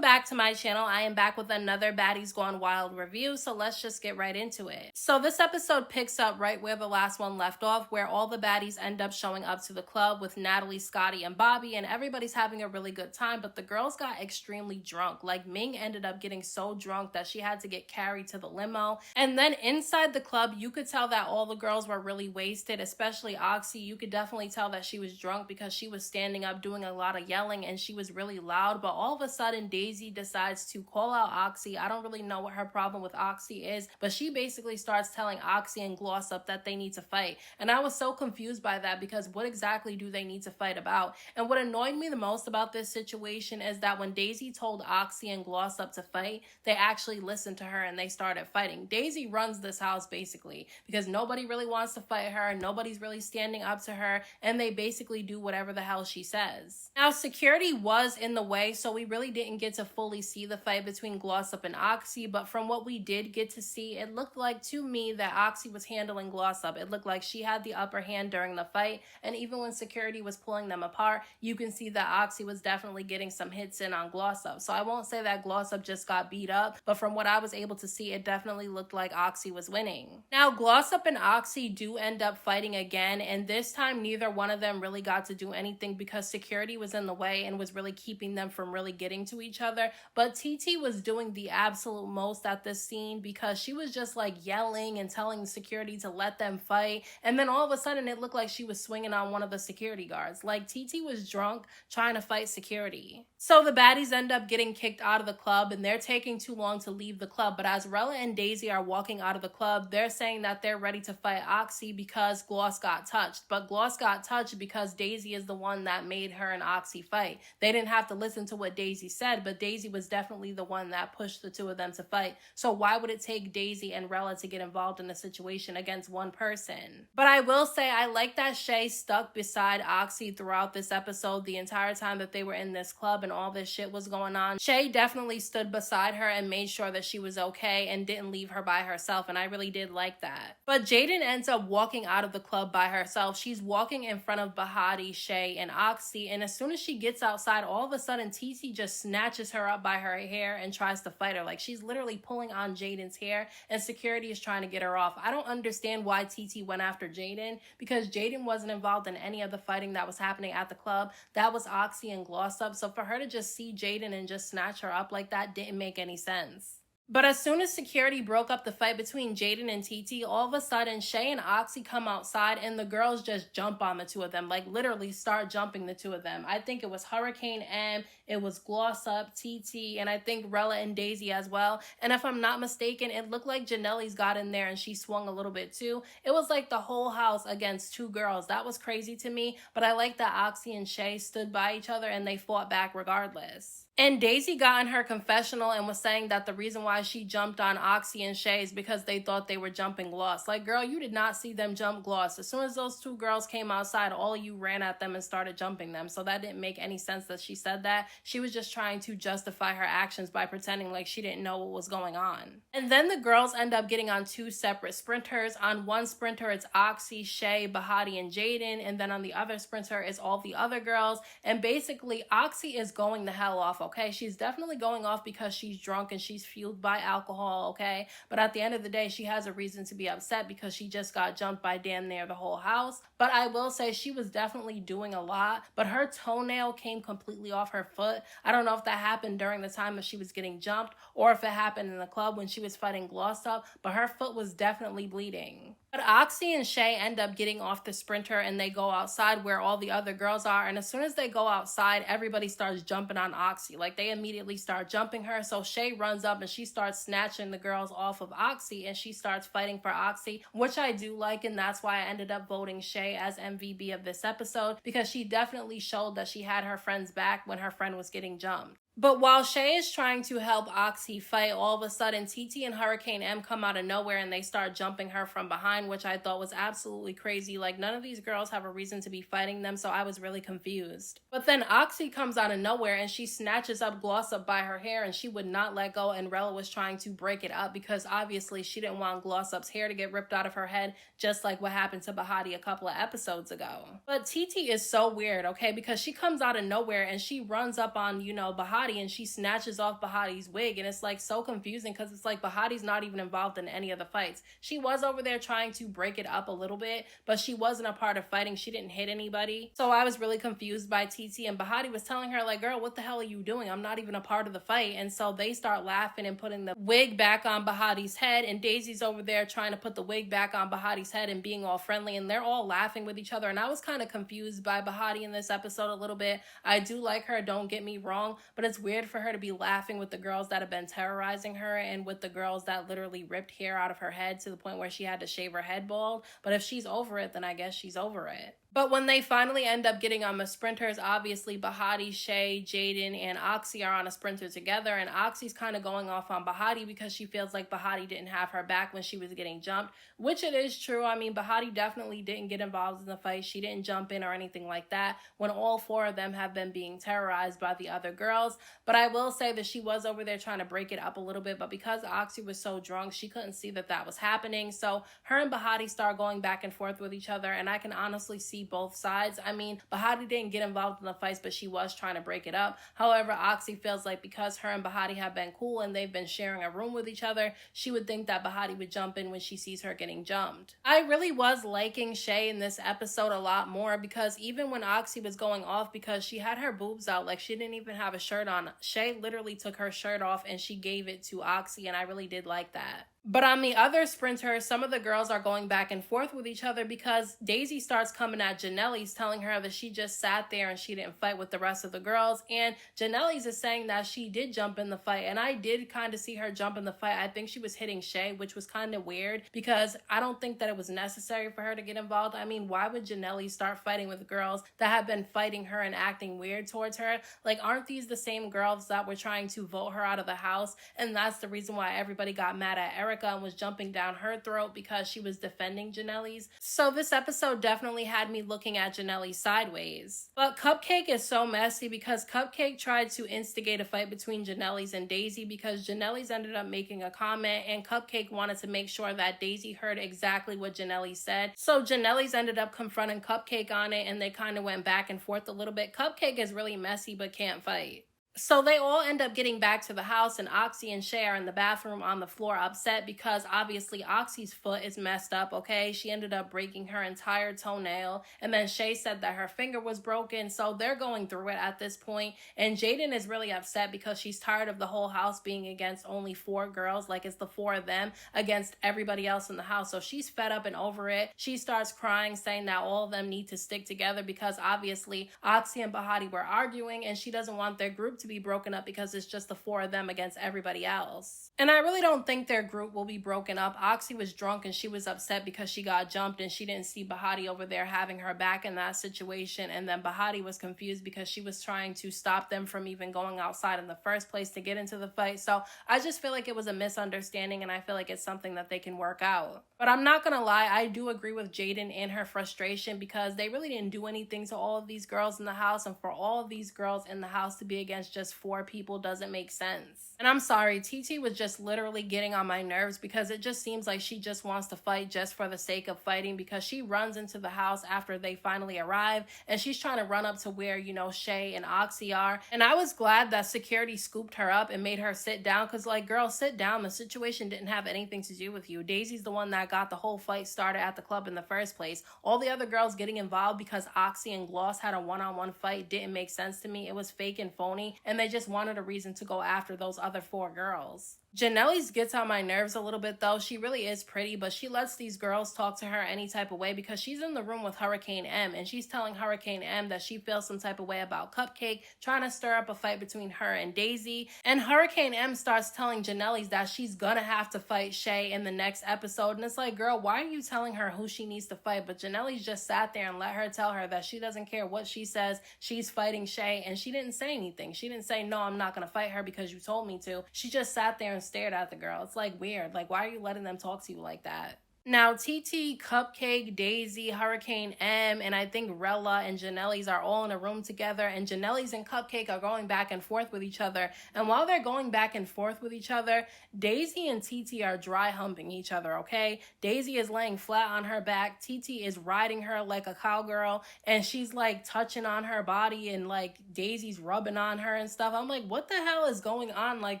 Welcome back to my channel. I am back with another Baddies Gone Wild review, so let's just get right into it. So this episode picks up right where the last one left off, where all the baddies end up showing up to the club with Natalie, Scotty, and Bobby, and everybody's having a really good time, but the girls got extremely drunk. Like, Ming ended up getting so drunk that she had to get carried to the limo. And then inside the club, you could tell that all the girls were really wasted, especially Oxy. You could definitely tell that she was drunk because she was standing up doing a lot of yelling and she was really loud, but all of a sudden Daisy decides to call out Oxy. I don't really know what her problem with Oxy is, but she basically starts telling Oxy and Gloss Up that they need to fight. And I was so confused by that because what exactly do they need to fight about? And what annoyed me the most about this situation is that when Daisy told Oxy and Gloss Up to fight, they actually listened to her and they started fighting. Daisy runs this house basically because nobody really wants to fight her, nobody's really standing up to her, and they basically do whatever the hell she says. Now, security was in the way, so we really didn't get to fully see the fight between Gloss Up and Oxy, but from what we did get to see, it looked like to me that Oxy was handling Gloss Up. It looked like she had the upper hand during the fight, and even when security was pulling them apart, you can see that Oxy was definitely getting some hits in on Gloss Up. So I won't say that Gloss Up just got beat up, but from what I was able to see, it definitely looked like Oxy was winning. Now, Gloss Up and Oxy do end up fighting again, and this time neither one of them really got to do anything because security was in the way and was really keeping them from really getting to each other. But TT was doing the absolute most at this scene because she was just like yelling and telling security to let them fight, and then all of a sudden it looked like she was swinging on one of the security guards. Like, TT was drunk trying to fight security. So the baddies end up getting kicked out of the club and they're taking too long to leave the club, but as Rella and Daisy are walking out of the club, they're saying that they're ready to fight Oxy because Gloss got touched. But Gloss got touched because Daisy is the one that made her and Oxy fight. They didn't have to listen to what Daisy said, but Daisy was definitely the one that pushed the two of them to fight. So why would it take Daisy and Rella to get involved in a situation against one person? But I will say I like that Shay stuck beside Oxy throughout this episode the entire time that they were in this club and all this shit was going on. Shay definitely stood beside her and made sure that she was okay and didn't leave her by herself, and I really did like that. But Jaden ends up walking out of the club by herself. She's walking in front of Baddies, Shay, and Oxy, and as soon as she gets outside, all of a sudden TT just snatches her up by her hair and tries to fight her. Like, she's literally pulling on Jaden's hair and security is trying to get her off. I don't understand why TT went after Jaden because Jaden wasn't involved in any of the fighting that was happening at the club. That was Oxy and Gloss Up. So for her to just see Jaden and just snatch her up like that didn't make any sense. But as soon as security broke up the fight between Jaden and TT, all of a sudden Shay and Oxy come outside and the girls just jump on the two of them, like literally start jumping the two of them. I think it was Hurricane M, it was Gloss Up, TT, and I think Rella and Daisy as well. And if I'm not mistaken, it looked like Janelle's got in there and she swung a little bit too. It was like the whole house against two girls. That was crazy to me, but I like that Oxy and Shay stood by each other and they fought back regardless. And Daisy got in her confessional and was saying that the reason why she jumped on Oxy and Shay is because they thought they were jumping Gloss. Like, girl, you did not see them jump Gloss. As soon as those two girls came outside, all of you ran at them and started jumping them. So that didn't make any sense that she said that. She was just trying to justify her actions by pretending like she didn't know what was going on. And then the girls end up getting on two separate sprinters. On one sprinter, it's Oxy, Shay, Baddies, and Jaden. And then on the other sprinter is all the other girls. And basically, Oxy is going the hell off, okay? She's definitely going off because she's drunk and she's fueled by alcohol, okay? But at the end of the day, she has a reason to be upset because she just got jumped by damn near the whole house. But I will say she was definitely doing a lot, but her toenail came completely off her foot. I don't know if that happened during the time that she was getting jumped or if it happened in the club when she was fighting Gloss Up, but her foot was definitely bleeding. But Oxy and Shay end up getting off the sprinter and they go outside where all the other girls are. And as soon as they go outside, everybody starts jumping on Oxy. Like, they immediately start jumping her. So Shay runs up and she starts snatching the girls off of Oxy and she starts fighting for Oxy, which I do like. And that's why I ended up voting Shay as MVP of this episode because she definitely showed that she had her friend's back when her friend was getting jumped. But while Shay is trying to help Oxy fight, all of a sudden TT and Hurricane M come out of nowhere and they start jumping her from behind, which I thought was absolutely crazy. Like, none of these girls have a reason to be fighting them, so I was really confused. But then Oxy comes out of nowhere and she snatches up Gloss Up by her hair and she would not let go, and Rella was trying to break it up because obviously she didn't want Gloss Up's hair to get ripped out of her head, just like what happened to Baddies a couple of episodes ago. But TT is so weird, okay, because she comes out of nowhere and she runs up on, Baddies Bahati and she snatches off Bahati's wig, and it's like so confusing because it's like Bahati's not even involved in any of the fights. She was over there trying to break it up a little bit, but she wasn't a part of fighting. She didn't hit anybody. So I was really confused by TT, and Bahati was telling her like, girl, what the hell are you doing? I'm not even a part of the fight. And so they start laughing and putting the wig back on Bahati's head, and Daisy's over there trying to put the wig back on Bahati's head and being all friendly, and they're all laughing with each other. And I was kind of confused by Bahati in this episode a little bit. I do like her, don't get me wrong, but it's weird for her to be laughing with the girls that have been terrorizing her and with the girls that literally ripped hair out of her head to the point where she had to shave her head bald. But if she's over it, then I guess she's over it. But when they finally end up getting on the sprinters, obviously Bahati, Shay, Jaden, and Oxy are on a sprinter together, and Oxy's kind of going off on Bahati because she feels like Bahati didn't have her back when she was getting jumped, which it is true. I mean, Bahati definitely didn't get involved in the fight. She didn't jump in or anything like that when all four of them have been being terrorized by the other girls. But I will say that she was over there trying to break it up a little bit, but because Oxy was so drunk, she couldn't see that that was happening. So her and Bahati start going back and forth with each other, and I can honestly see both sides. I mean, Bahati didn't get involved in the fights, but she was trying to break it up. However, Oxy feels like because her and Bahati have been cool and they've been sharing a room with each other, she would think that Bahati would jump in when she sees her getting jumped. I really was liking Shay in this episode a lot more because even when Oxy was going off because she had her boobs out, like she didn't even have a shirt on, Shay literally took her shirt off and she gave it to Oxy, and I really did like that. But on the other sprinters, some of the girls are going back and forth with each other because Daisy starts coming at Janelle's, telling her that she just sat there and she didn't fight with the rest of the girls. And Janelle's is saying that she did jump in the fight, and I did kind of see her jump in the fight. I think she was hitting Shay, which was kind of weird because I don't think that it was necessary for her to get involved. I mean, why would Janelle start fighting with girls that have been fighting her and acting weird towards her? Like, aren't these the same girls that were trying to vote her out of the house? And that's the reason why everybody got mad at Erica and was jumping down her throat because she was defending Janelle's. So this episode definitely had me looking at Janelle sideways. But Cupcake is so messy because Cupcake tried to instigate a fight between Janelle's and Daisy because Janelle's ended up making a comment and Cupcake wanted to make sure that Daisy heard exactly what Janelle said. So Janelle's ended up confronting Cupcake on it, and they kind of went back and forth a little bit. Cupcake is really messy but can't fight. So they all end up getting back to the house, and Oxy and Shay are in the bathroom on the floor upset because obviously Oxy's foot is messed up, okay? She ended up breaking her entire toenail, and then Shay said that her finger was broken, so they're going through it at this point. And Jaden is really upset because she's tired of the whole house being against only 4 girls, like it's the 4 of them against everybody else in the house. So she's fed up and over it. She starts crying, saying that all of them need to stick together because obviously Oxy and Bahati were arguing, and she doesn't want their group to be broken up because it's just the 4 of them against everybody else. And I really don't think their group will be broken up. Oxy was drunk and she was upset because she got jumped and she didn't see Bahati over there having her back in that situation. And then Bahati was confused because she was trying to stop them from even going outside in the first place to get into the fight. So I just feel like it was a misunderstanding, and I feel like it's something that they can work out. But I'm not gonna lie, I do agree with Jaden and her frustration because they really didn't do anything to all of these girls in the house, and for all of these girls in the house to be against just 4 people doesn't make sense. And I'm sorry, TT was just literally getting on my nerves because it just seems like she just wants to fight just for the sake of fighting, because she runs into the house after they finally arrive and she's trying to run up to where, you know, Shay and Oxy are. And I was glad that security scooped her up and made her sit down because, like, girl, sit down. The situation didn't have anything to do with you. Daisy's the one that got the whole fight started at the club in the first place. All the other girls getting involved because Oxy and Gloss had a one-on-one fight didn't make sense to me. It was fake and phony, and they just wanted a reason to go after those other 4 girls. Janelle's gets on my nerves a little bit though. She really is pretty, but she lets these girls talk to her any type of way because she's in the room with Hurricane M, and she's telling Hurricane M that she feels some type of way about Cupcake, trying to stir up a fight between her and Daisy. And Hurricane M starts telling Janelle's that she's gonna have to fight Shay in the next episode. And it's like, girl, why are you telling her who she needs to fight? But Janelle's just sat there and let her tell her that she doesn't care what she says. She's fighting Shay, and she didn't say anything. She didn't say, no, I'm not gonna fight her because you told me to. She just sat there and stared at the girl. It's like weird. Like, why are you letting them talk to you like that? Now, TT, Cupcake, Daisy, Hurricane M, and I think Rella and Janelle's are all in a room together, and Janelle's and Cupcake are going back and forth with each other. And while they're going back and forth with each other, Daisy and TT are dry humping each other, okay? Daisy is laying flat on her back, TT is riding her like a cowgirl, and she's like touching on her body, and like Daisy's rubbing on her and stuff. I'm like, what the hell is going on? Like,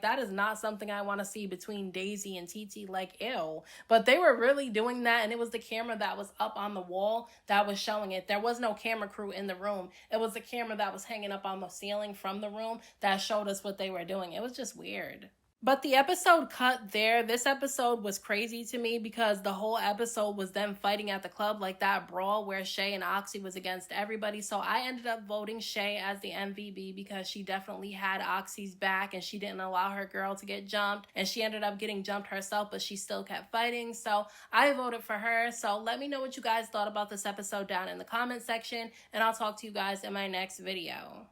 that is not something I want to see between Daisy and TT. Like, ew. But they were really doing that, and it was the camera that was up on the wall that was showing it. There was no camera crew in the room. It was the camera that was hanging up on the ceiling from the room that showed us what they were doing. It was just weird. But the episode cut there. This episode was crazy to me because the whole episode was them fighting at the club, like that brawl where Shay and Oxy was against everybody. So I ended up voting Shay as the MVP because she definitely had Oxy's back and she didn't allow her girl to get jumped. And she ended up getting jumped herself, but she still kept fighting. So I voted for her. So let me know what you guys thought about this episode down in the comment section, and I'll talk to you guys in my next video.